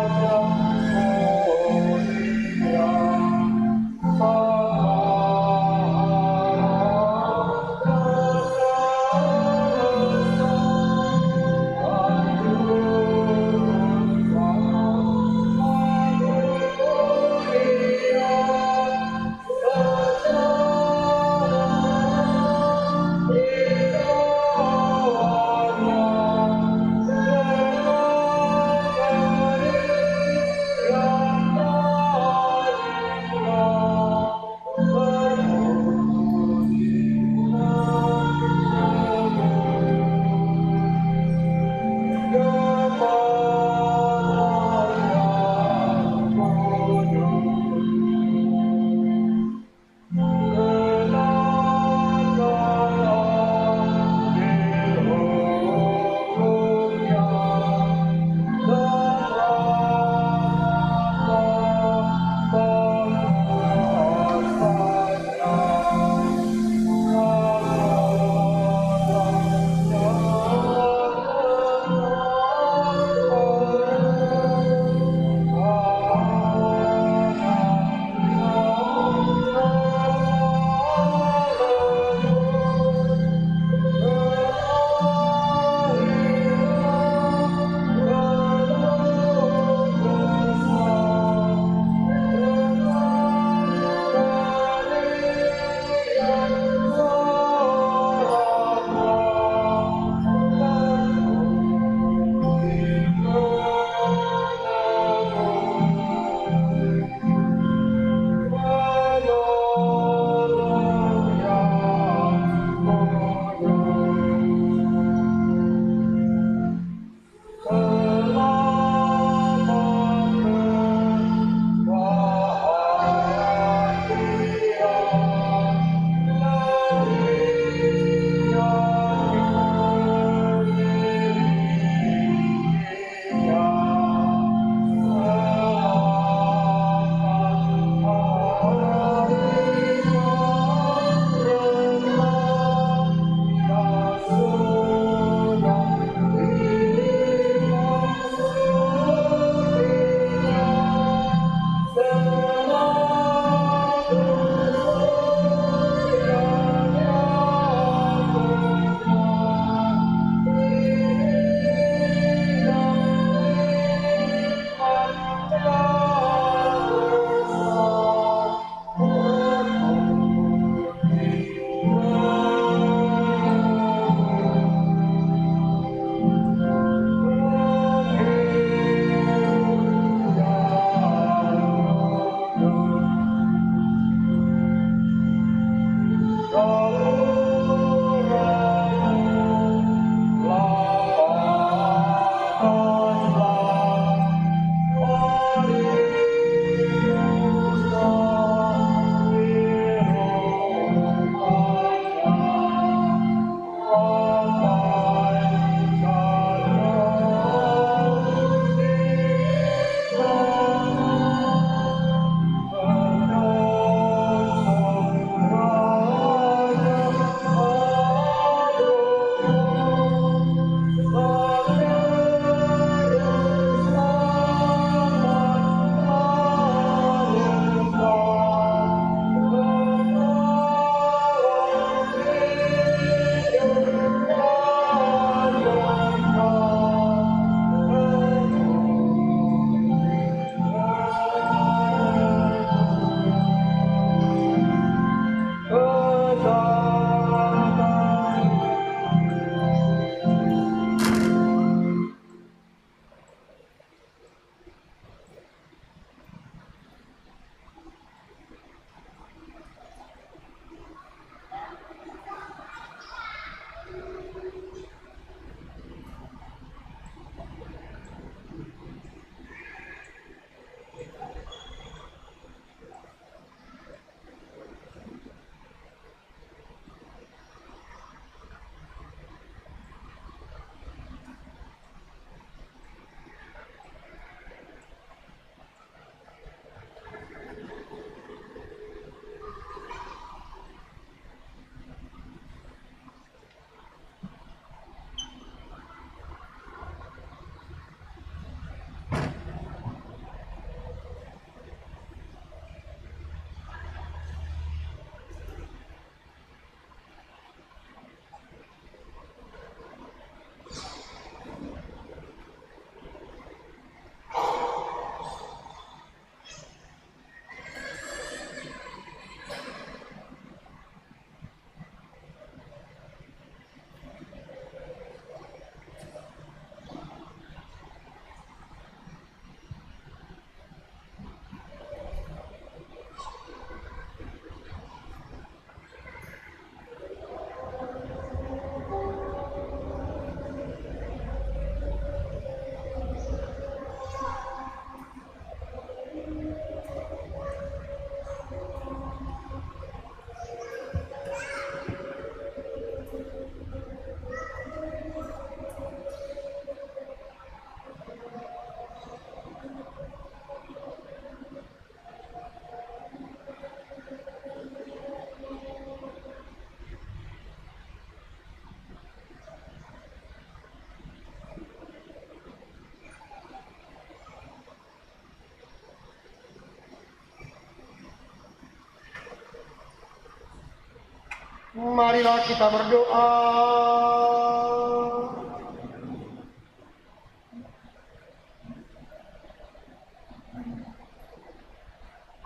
Marilah kita berdoa.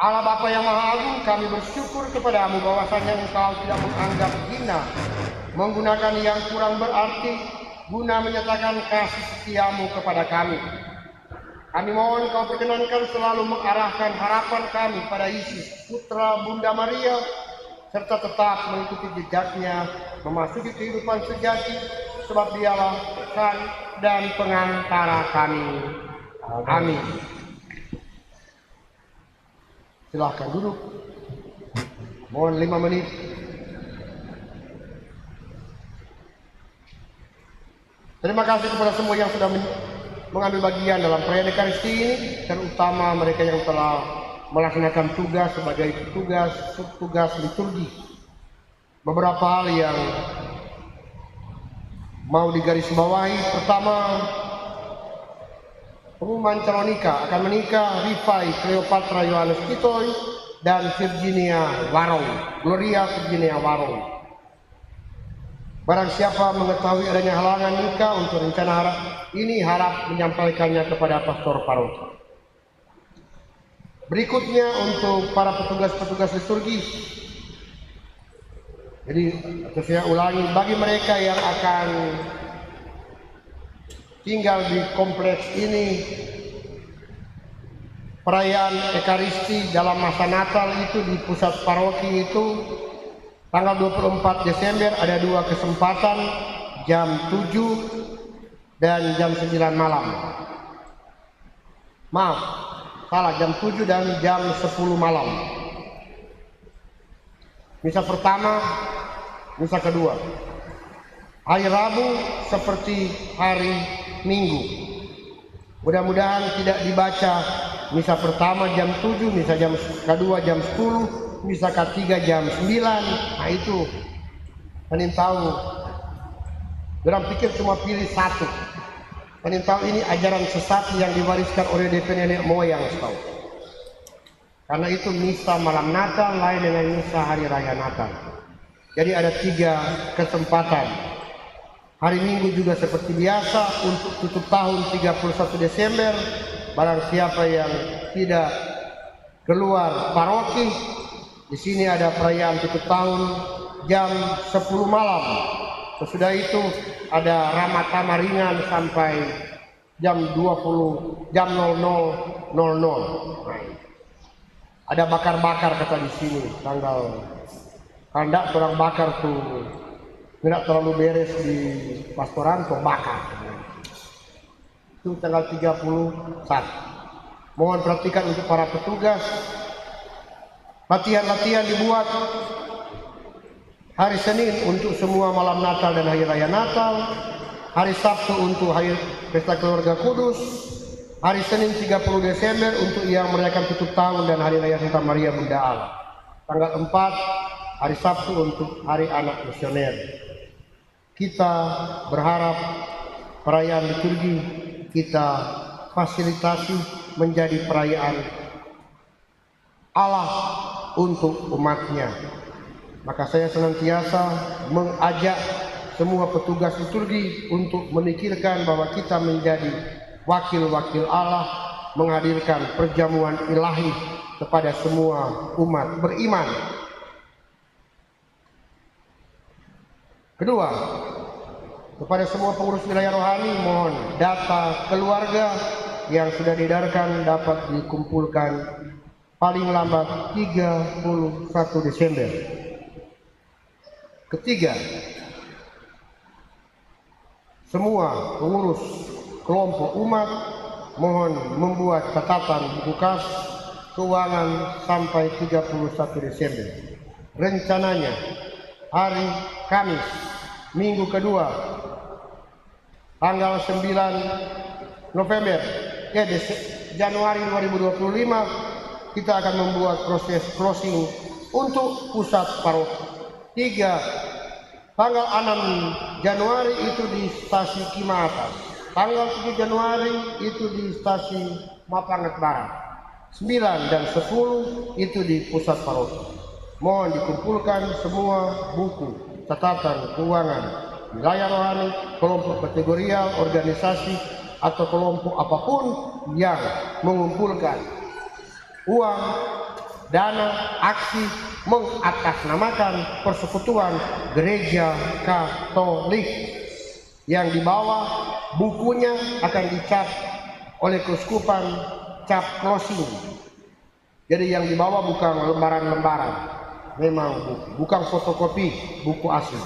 Allah Bapa yang Maha Agung, kami bersyukur kepadamu bahwasanya Engkau tidak menganggap hina menggunakan yang kurang berarti guna menyatakan kasih setiamu kepada kami. Kami mohon Kau perkenankan selalu mengarahkan harapan kami pada Yesus, Putra Bunda Maria, serta tetap mengikuti jejaknya memasuki kehidupan sejati, sebab Dialah Tuhan dan pengantara kami. Amin. Silahkan duduk. Mohon 5 menit. Terima kasih kepada semua yang sudah mengambil bagian dalam perayaan Ekaristi ini, terutama mereka yang telah melaksanakan tugas sebagai tugas liturgi. Beberapa hal yang mau digarisbawahi. Pertama, pengumuman calon nikah akan menikah Rifai Cleopatra Yohanes Kitoy dan Virginia Warong, Gloria Virginia Warong. Barang siapa mengetahui adanya halangan nikah untuk rencana ini, harap menyampaikannya kepada pastor paroki. Berikutnya untuk para petugas-petugas liturgi. Jadi saya ulangi, bagi mereka yang akan tinggal di kompleks ini, perayaan Ekaristi dalam masa Natal itu di pusat paroki itu tanggal 24 Desember ada 2 kesempatan, jam 7 dan jam 9 malam. Maaf, salah, jam 7 dan jam 10 malam. Misa pertama, misa kedua. Hari Rabu seperti hari Minggu. Mudah-mudahan tidak dibaca misa pertama jam 7, misa jam kedua jam 10, misa ketiga jam 9. Nah itu paling tahu. Orang pikir cuma pilih satu. Paling tahu ini ajaran sesat yang diwariskan oleh DP nenek moyang tahu. Karena itu misa malam Natal lain dengan misa hari raya Natal. Jadi ada 3 kesempatan. Hari Minggu juga seperti biasa untuk tutup tahun 31 Desember. Barang siapa yang tidak keluar paroki, di sini ada perayaan tutup tahun jam 10 malam. Sesudah itu ada ramatama ringan sampai jam 00. Ada bakar-bakar kata di sini tanggal. Kalau enggak orang bakar tuh tidak terlalu beres di pastoran tuh bakar. Itu tanggal 31. Mohon perhatikan untuk para petugas. Latihan-latihan dibuat hari Senin untuk semua malam Natal dan Hari Raya Natal, hari Sabtu untuk hari Pesta Keluarga Kudus, hari Senin 30 Desember untuk yang merayakan tutup tahun dan Hari Raya Santa Maria Bunda Allah. Tanggal 4 hari Sabtu untuk Hari Anak Misioner. Kita berharap perayaan liturgi kita fasilitasi menjadi perayaan Allah untuk umatnya. Maka saya senantiasa mengajak semua petugas liturgi untuk memikirkan bahwa kita menjadi wakil-wakil Allah, menghadirkan perjamuan ilahi kepada semua umat beriman. Kedua, kepada semua pengurus wilayah rohani, mohon data keluarga yang sudah diedarkan dapat dikumpulkan paling lambat 31 Desember. Ketiga, semua pengurus kelompok umat mohon membuat catatan buku kas keuangan sampai 31 Desember. Rencananya hari Kamis, minggu kedua, tanggal 9 November, Januari 2025, kita akan membuat proses closing untuk pusat paroki. 3. Tanggal 6 Januari itu di stasiun Cimatas. Tanggal 7 Januari itu di stasiun Mapangat Barat. 9 dan 10 itu di pusat paroki. mohon dikumpulkan semua buku, catatan keuangan, wilayah rohani, kelompok kategorial, organisasi, atau kelompok apapun yang mengumpulkan uang, dana, aksi mengatasnamakan persekutuan gereja Katolik. Yang di bawah bukunya akan dicap oleh keuskupan cap closing. Jadi yang di bawah bukan lembaran-lembaran, memang buku, bukan fotokopi buku asli.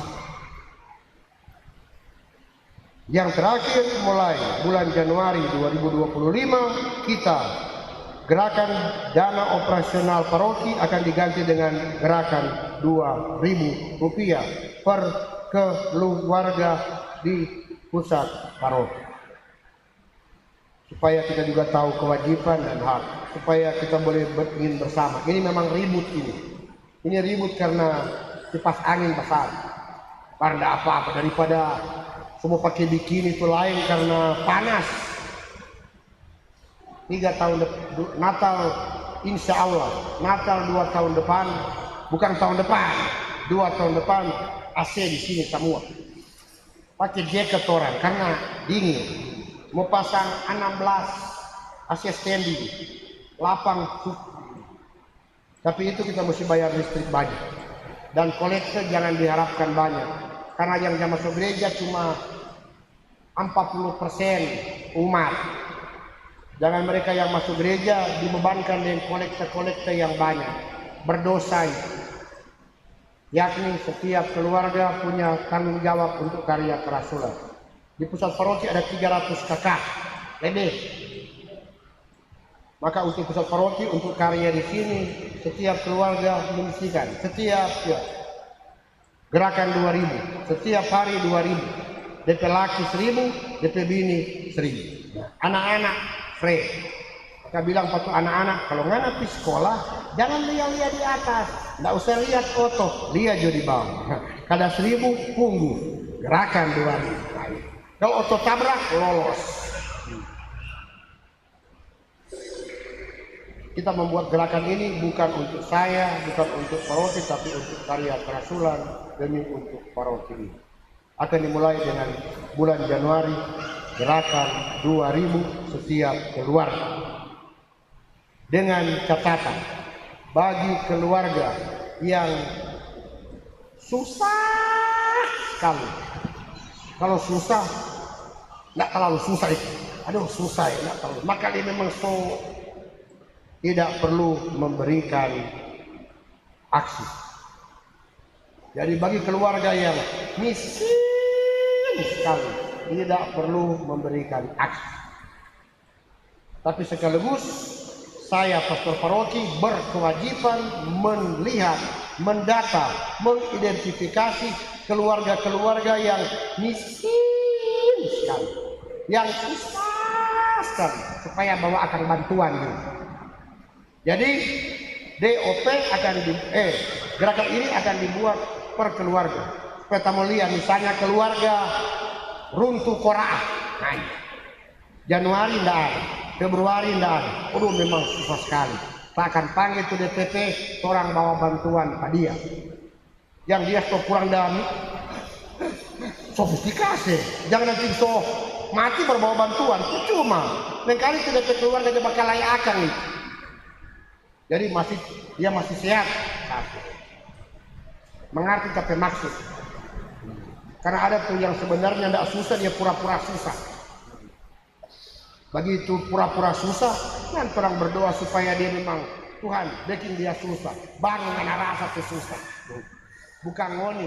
Yang terakhir, mulai bulan Januari 2025 kita gerakan dana operasional paroki akan diganti dengan gerakan Rp2.000 per keluarga di pusat paroki, supaya kita juga tahu kewajiban dan hak, supaya kita boleh ingin bersama. Ini memang ribut ini ribut karena kipas angin besar, karena apa-apa daripada semua pakai bikini itu lain karena panas. 3 tahun Natal, insya Allah Natal 2 tahun depan, bukan tahun depan, 2 tahun depan AC di sini semua. Pakai jaket orang karena dingin. Mau pasang 16 AC standing, lapang. Tapi itu kita mesti bayar listrik banyak. Dan kolektor jangan diharapkan banyak. Karena yang masuk gereja cuma 40% umat. Jangan mereka yang masuk gereja dibebankan dengan kolektor-kolektor yang banyak. Berdosa. Yakni setiap keluarga punya tanggung jawab untuk karya kerasulan. Di pusat paroki ada 300 kakak lebih. Maka untuk pusat paroki, untuk karya di sini, setiap keluarga menyisikan, setiap gerakan 2.000, setiap hari 2.000. DP laki 1.000, DP bini 1.000. Anak-anak free. Kita bilang patuh anak-anak, kalau nggak nanti sekolah, jangan lihat di atas, nggak usah lihat foto, lihat juga di bawah. Kada 1.000 punggung, gerakan 2.000. Kalau otot tabrak lolos. Kita membuat gerakan ini bukan untuk saya, bukan untuk paroki, tapi untuk karya kerasulan demi untuk paroki ini. Akan dimulai dengan bulan Januari, gerakan 2.000 setiap keluarga. Dengan catatan, bagi keluarga yang susah sekali, kalau susah, nggak terlalu susah itu, aduh susah ya, nggak terlalu, maka dia memang tidak perlu memberikan aksi. Jadi bagi keluarga yang miskin sekali, tidak perlu memberikan aksi. Tapi sekaligus saya pastor paroki berkewajiban melihat, mendata, mengidentifikasi keluarga-keluarga yang miskin sekali, yang susah sekali, supaya bawa akan bantuan juga. Jadi DOP akan gerakan ini akan dibuat per keluarga. Supaya kita melihat misalnya keluarga runtuh koraah, nah, Januari tidak ada, Februari tidak ada. Aduh memang susah sekali. Kita akan panggil itu DPP, orang bawa bantuan pada dia. Yang dia kurang dalam sofistikasi. Jangan nanti mati berbawa bantuan, cuma. Lain kali itu DPP keluarga dia bakal layakan nih. Jadi dia masih sehat. Mengerti tapi maksud. Karena ada tuh yang sebenarnya tidak susah, dia pura-pura susah. Begitu pura-pura susah, kan orang berdoa supaya dia memang Tuhan bikin dia susah, baru nggak rasa susah. Bukan ngoni,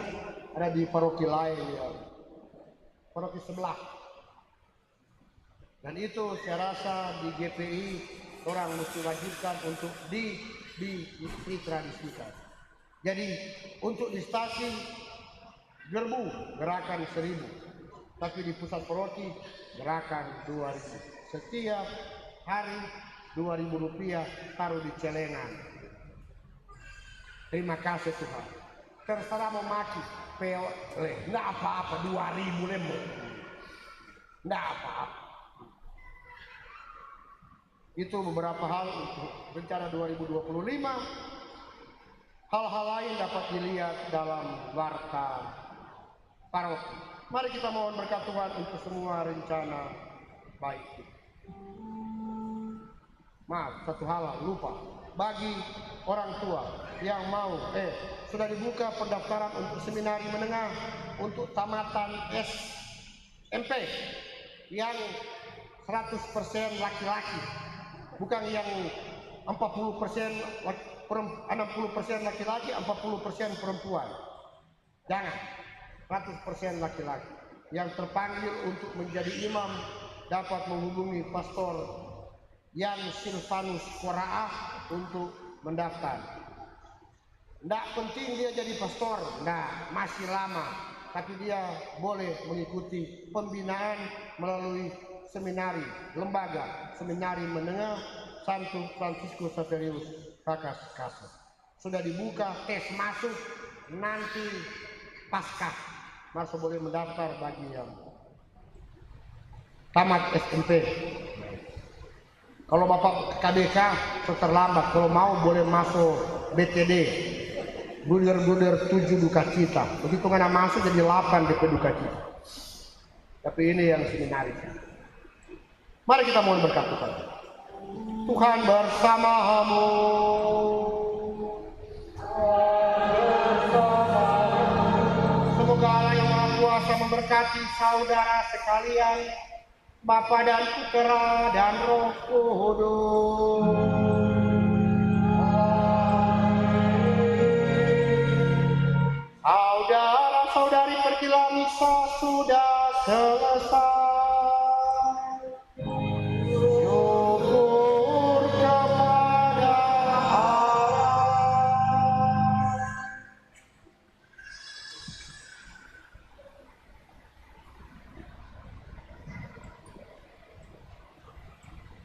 ada di paroki lain ya, paroki sebelah. Dan itu saya rasa di GPI orang mesti wajibkan untuk ditradisikan. Jadi untuk di stasiun Gerbu gerakan 1.000, tapi di pusat paroki gerakan 2.000. Setiap hari Rp2.000 taruh di celengan. Terima kasih Tuhan. Terserah mau maki, nggak apa-apa, 2.000 lembar, nggak apa-apa. Itu beberapa hal untuk rencana 2025. Hal-hal lain dapat dilihat dalam warta paroki. Mari kita mohon berkat Tuhan untuk semua rencana baik kita. Maaf, satu hal lupa. Bagi orang tua yang mau, sudah dibuka pendaftaran untuk seminari menengah untuk tamatan SMP yang 100% laki-laki, bukan yang 40% 60% laki-laki, 40% perempuan. Jangan, 100% laki-laki. Yang terpanggil untuk menjadi imam dapat menghubungi Pastor Yan Silvanus Koraah untuk mendaftar. Tidak penting dia jadi pastor, nah masih lama, tapi dia boleh mengikuti pembinaan melalui seminari, lembaga seminari menengah Santo Franciscus Xaverius Pakas Kasa. Sudah dibuka tes masuk nanti pasca, masih boleh mendaftar bagi yang tamat SMP. Kalau Bapak KDK terlambat, kalau mau boleh masuk BTD, gulir-gulir 7 duka cita. Begitu karena masuk jadi 8 DP duka cita. Tapi ini yang seminari. Mari kita mohon berkat Tuhan. Tuhan bersamamu. Semoga Allah yang Maha Kuasa memberkati saudara sekalian, Bapa dan Putera dan Roh Kudus. Saudara-saudari, pergilah misa sudah selesai. Syukur kepada Allah.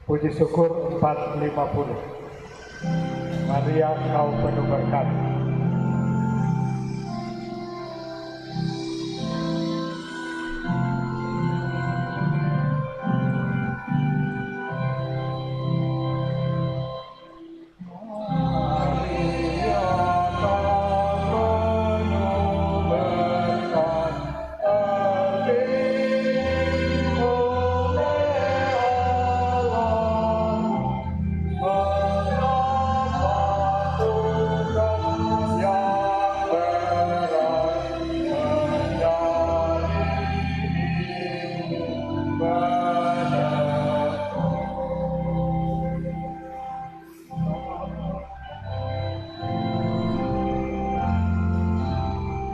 Puji syukur 450. Maria, kau penuh berkat.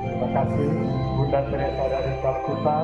Terima kasih Bunda Teresa dari Kalkuta